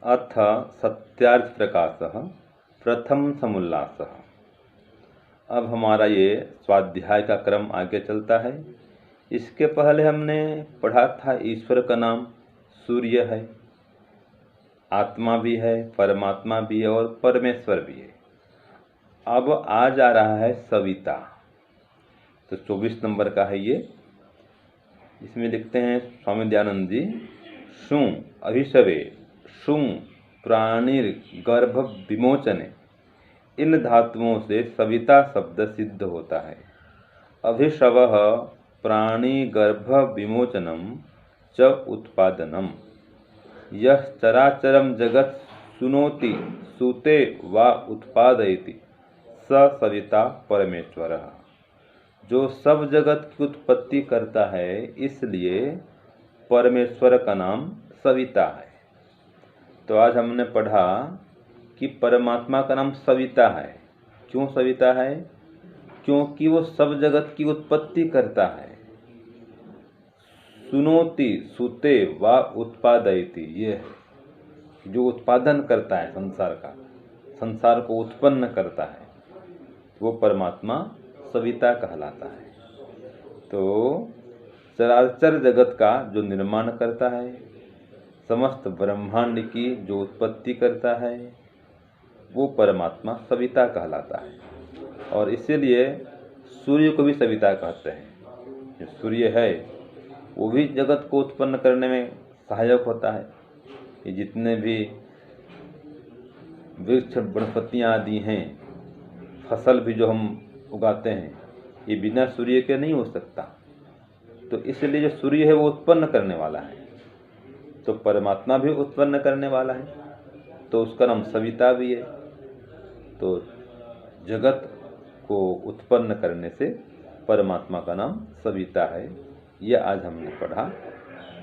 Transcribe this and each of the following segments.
अथ सत्यार्थप्रकाशः प्रथम समुल्लासः। अब हमारा ये स्वाध्याय का क्रम आगे चलता है। इसके पहले हमने पढ़ा था ईश्वर का नाम सूर्य है, आत्मा भी है, परमात्मा भी है और परमेश्वर भी है। अब आ जा रहा है सविता, तो 24 नंबर का है ये। इसमें लिखते हैं स्वामी दयानंद जी, शु अभिशवे शु प्राणिर गर्भ विमोचने, इन धातुओं से सविता शब्द सिद्ध होता है। अभिशवः प्राणी गर्भ विमोचनम च उत्पादनम, यह चराचरम जगत सुनोति सूते वा उत्पादयति स सविता परमेश्वरः। जो सब जगत की उत्पत्ति करता है, इसलिए परमेश्वर का नाम सविता है। तो आज हमने पढ़ा कि परमात्मा का नाम सविता है। क्यों सविता है? क्योंकि वो सब जगत की उत्पत्ति करता है। सुनोति सुते वा उत्पादयति, ये जो उत्पादन करता है संसार का, संसार को उत्पन्न करता है, वो परमात्मा सविता कहलाता है। तो चराचर जगत का जो निर्माण करता है, समस्त ब्रह्मांड की जो उत्पत्ति करता है, वो परमात्मा सविता कहलाता है। और इसीलिए सूर्य को भी सविता कहते हैं। जो सूर्य है वो भी जगत को उत्पन्न करने में सहायक होता है। ये जितने भी वृक्ष वनस्पतियाँ आदि हैं, फसल भी जो हम उगाते हैं, ये बिना सूर्य के नहीं हो सकता। तो इसलिए जो सूर्य है वो उत्पन्न करने वाला है, तो परमात्मा भी उत्पन्न करने वाला है, तो उसका नाम सविता भी है। तो जगत को उत्पन्न करने से परमात्मा का नाम सविता है। यह आज हमने पढ़ा।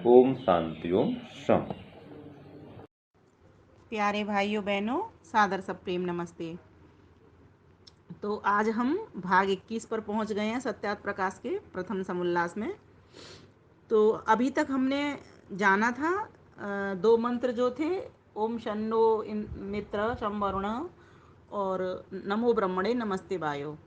ओम शांति ओम शम। प्यारे भाइयों बहनों, सादर सब प्रेम नमस्ते। तो आज हम भाग 21 पर पहुंच गए हैं सत्यार्थ प्रकाश के प्रथम समुल्लास में। तो अभी तक हमने जाना था दो मंत्र जो थे, ओम शन्नो मित्र शं वरुण और नमो ब्रह्मणे नमस्ते वायो।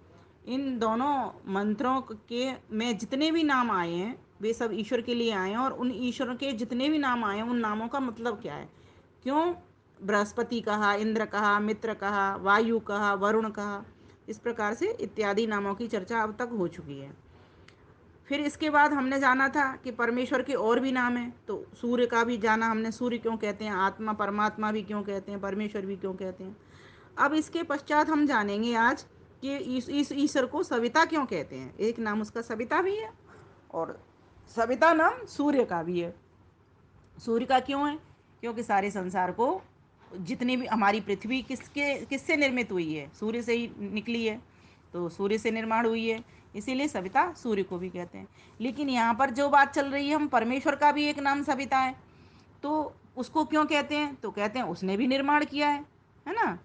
इन दोनों मंत्रों के में जितने भी नाम आए हैं वे सब ईश्वर के लिए आए हैं, और उन ईश्वर के जितने भी नाम आए हैं उन नामों का मतलब क्या है, क्यों बृहस्पति कहा, इंद्र कहा, मित्र कहा, वायु कहा, वरुण कहा, इस प्रकार से इत्यादि नामों की चर्चा अब तक हो चुकी है। फिर इसके बाद हमने जाना था कि परमेश्वर के और भी नाम हैं। तो सूर्य का भी जाना हमने, सूर्य क्यों कहते हैं, आत्मा परमात्मा भी क्यों कहते हैं, परमेश्वर भी क्यों कहते हैं। अब इसके पश्चात हम जानेंगे आज कि इस ईश्वर को सविता क्यों कहते हैं। एक नाम उसका सविता भी है और सविता नाम सूर्य का भी है। सूर्य का क्यों है? क्योंकि सारे संसार को, जितनी भी हमारी पृथ्वी किससे निर्मित हुई है, सूर्य से ही निकली है, तो सूर्य से निर्माण हुई है, इसीलिए सविता सूर्य को भी कहते हैं। लेकिन यहाँ पर जो बात चल रही है, हम परमेश्वर का भी एक नाम सविता है, तो उसको क्यों कहते हैं? तो कहते हैं उसने भी निर्माण किया है ना,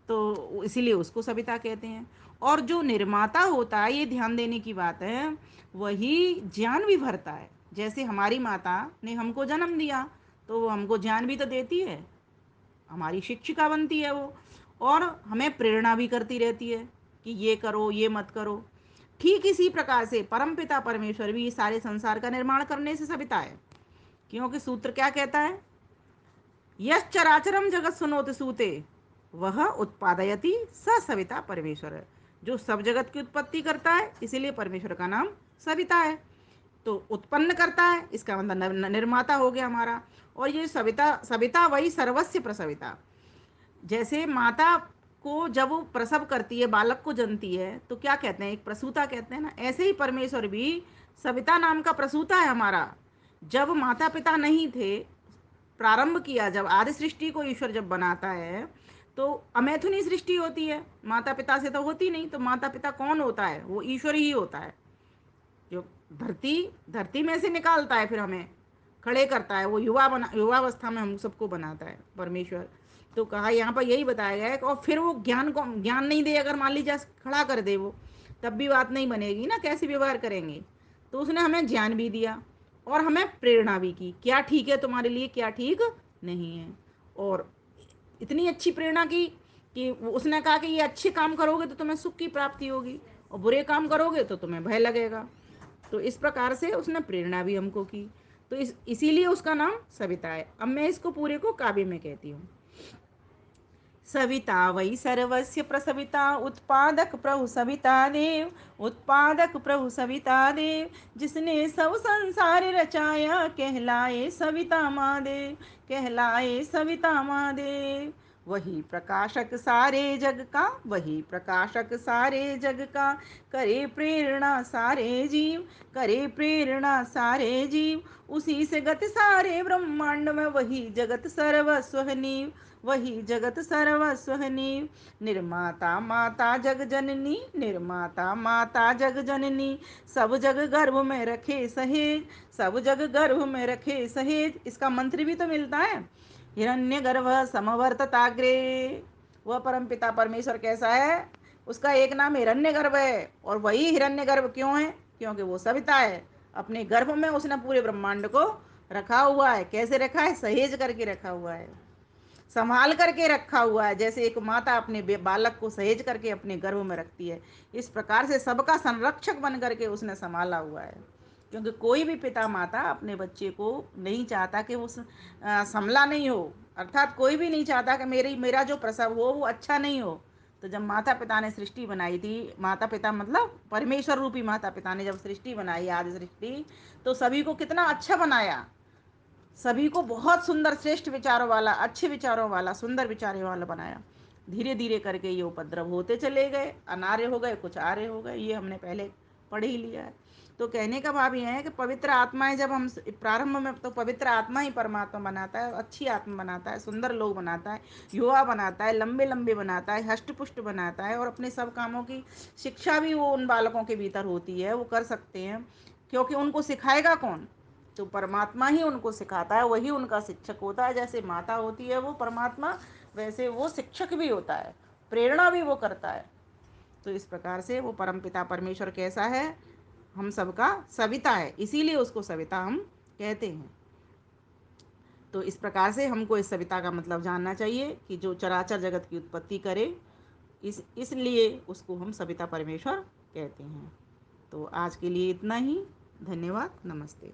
तो इसीलिए उसको सविता कहते हैं। और जो निर्माता होता है, ये ध्यान देने की बात है, वही ज्ञान भी भरता है। जैसे हमारी माता ने हमको जन्म दिया, तो वो हमको ज्ञान भी तो देती है, हमारी शिक्षिका बनती है वो, और हमें प्रेरणा भी करती रहती है कि ये करो, ये मत करो। ठीक इसी प्रकार से परमपिता परमेश्वर भी सारे संसार का निर्माण करने से सविता है। क्योंकि सूत्र क्या कहता है, यश्चराचरम जगत सुनोति सूते वह उत्पादयति स सविता परमेश्वर। जो सब जगत की उत्पत्ति करता है, इसीलिए परमेश्वर का नाम सविता है। तो उत्पन्न करता है, इसका मतलब निर्माता हो गया हमारा। और ये सविता, सविता वही सर्वस्य प्रसविता। जैसे माता को जब वो प्रसव करती है, बालक को जनती है, तो क्या कहते हैं, एक प्रसूता कहते हैं ना, ऐसे ही परमेश्वर भी सविता नाम का प्रसूता है हमारा। जब माता पिता नहीं थे, प्रारंभ किया जब, आदि सृष्टि को ईश्वर जब बनाता है, तो अमैथुनी सृष्टि होती है, माता पिता से तो होती नहीं। तो माता पिता कौन होता है? वो ईश्वर ही होता है, जो धरती में से निकालता है, फिर हमें खड़े करता है, वो युवावस्था में हम सबको बनाता है परमेश्वर। तो कहा यहाँ पर यही बताया गया है। और फिर वो ज्ञान नहीं दे, अगर मान लीजिए खड़ा कर दे वो, तब भी बात नहीं बनेगी ना, कैसे व्यवहार करेंगे। तो उसने हमें ज्ञान भी दिया और हमें प्रेरणा भी की, क्या ठीक है तुम्हारे लिए, क्या ठीक नहीं है। और इतनी अच्छी प्रेरणा की कि उसने कहा कि ये अच्छे काम करोगे तो तुम्हें सुख की प्राप्ति होगी और बुरे काम करोगे तो तुम्हें भय लगेगा। तो इस प्रकार से उसने प्रेरणा भी हमको की। तो इसीलिए उसका नाम सविता है। अब मैं इसको पूरे को काव्य में कहती हूँ। सविता वै सर्वस्य प्रसविता उत्पादक प्रभु सविता देव, उत्पादक प्रभु सविता देव, जिसने सब संसार रचाया कहलाए सविता महादेव, कहलाए सविता महादेव। वही प्रकाशक सारे जग का, वही प्रकाशक सारे जग का, करे प्रेरणा सारे जीव, करे प्रेरणा सारे जीव। उसी से गत सारे ब्रह्मांड में, वही जगत सर्वस्व नीव, वही जगत सर्वस्व नीव। निर्माता माता जग जननी, निर्माता माता जग जननी, सब जग गर्भ में रखे सहेज, सब जग गर्भ में रखे सहेज। इसका मंत्र भी तो मिलता है, हिरण्य गर्भ समवर्तताग्रे। वह परमपिता परमेश्वर कैसा है, उसका एक नाम हिरण्य गर्भ है। और वही हिरण्य गर्भ क्यों है, क्योंकि वो सविता है। अपने गर्भ में उसने पूरे ब्रह्मांड को रखा हुआ है। कैसे रखा है, सहेज करके रखा हुआ है, संभाल करके रखा हुआ है। जैसे एक माता अपने बालक को सहेज करके अपने गर्भ में रखती है, इस प्रकार से सबका संरक्षक बन करके उसने संभाला हुआ है। क्योंकि कोई भी पिता माता अपने बच्चे को नहीं चाहता कि वो संभला नहीं हो, अर्थात कोई भी नहीं चाहता कि मेरा जो प्रसव हो वो अच्छा नहीं हो। तो जब माता पिता ने सृष्टि बनाई थी, माता पिता मतलब परमेश्वर रूपी माता पिता ने जब सृष्टि बनाई, आदि सृष्टि, तो सभी को कितना अच्छा बनाया, सभी को बहुत सुंदर श्रेष्ठ विचारों वाला, अच्छे विचारों वाला, सुंदर विचारों वाला बनाया। धीरे धीरे करके ये उपद्रव होते चले गए, अनार्य हो गए, कुछ आर्य हो गए, ये हमने पहले पढ़ ही लिया है। तो कहने का भाव यह है कि पवित्र आत्माएं, जब हम प्रारंभ में तो पवित्र आत्मा ही परमात्मा बनाता है, अच्छी आत्मा बनाता है, सुंदर लोग बनाता है, युवा बनाता है, लंबे लंबे बनाता है, हष्ट पुष्ट बनाता है, और अपने सब कामों की शिक्षा भी वो उन बालकों के भीतर होती है, वो कर सकते हैं। क्योंकि उनको सिखाएगा कौन, तो परमात्मा ही उनको सिखाता है, वही उनका शिक्षक होता है। जैसे माता होती है वो परमात्मा, वैसे वो शिक्षक भी होता है, प्रेरणा भी वो करता है। तो इस प्रकार से वो परमपिता परमेश्वर कैसा है, हम सबका सविता है, इसीलिए उसको सविता हम कहते हैं। तो इस प्रकार से हमको इस सविता का मतलब जानना चाहिए कि जो चराचर जगत की उत्पत्ति करे, इसलिए उसको हम सविता परमेश्वर कहते हैं। तो आज के लिए इतना ही। धन्यवाद, नमस्ते।